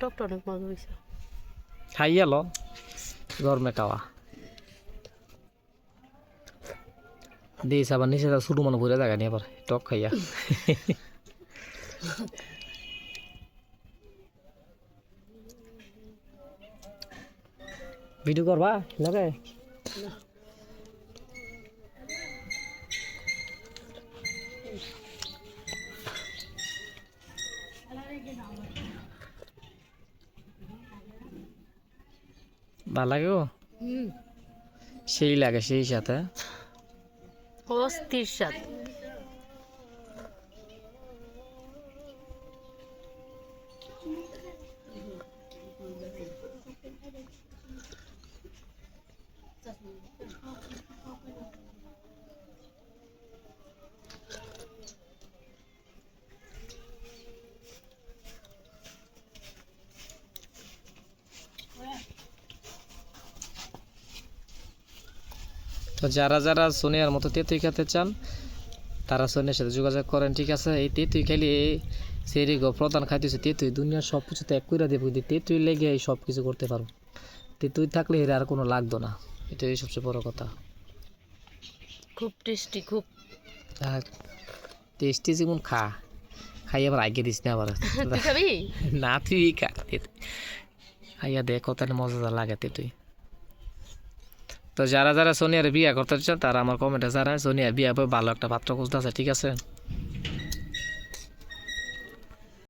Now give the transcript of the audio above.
টকটা অনেক মজা হয়েছে। খাইয়া লো গরমে খাওয়া দিস আবার নিচে শুরু মনে ঘুরে জায়গা নিয়ে আবার টক খাইয়া ভিডিও করবা লাগে ভাল লাগে ও সেই লাগে সেই সাথে অস্থির স্বাদ। তো যারা যারা সোনিয়ার মতো তেঁতুই খেতে চান তারা সোনিয়ার সাথে যোগাযোগ করেন, ঠিক আছে। এই তেঁতুই খাইলে সেরি গো প্রধান খাইতে হচ্ছে তেঁতুই, দুনিয়ার সব কিছু ত্যাগ করে দেবো, কিন্তু তেঁতুই লেগে এই সব কিছু করতে পারো। তেঁতুই থাকলে এর আর কোনো লাগতো না, এটাই সবচেয়ে বড় কথা। খুব টেস্টি, খুব টেস্টি যেমন খাই আবার আগে দিস না আবার তুই খাবি? না তুই খা খাইয়া দেখ কতটা মজা লাগে তেঁতুই। তো যারা যারা সোনিয়ার বিয়া করতে চান তারা আমার কমেন্টে জানায়, সোনিয়ার বিয়া ভালো একটা পাত্র খুঁজতে আছে, ঠিক আছে।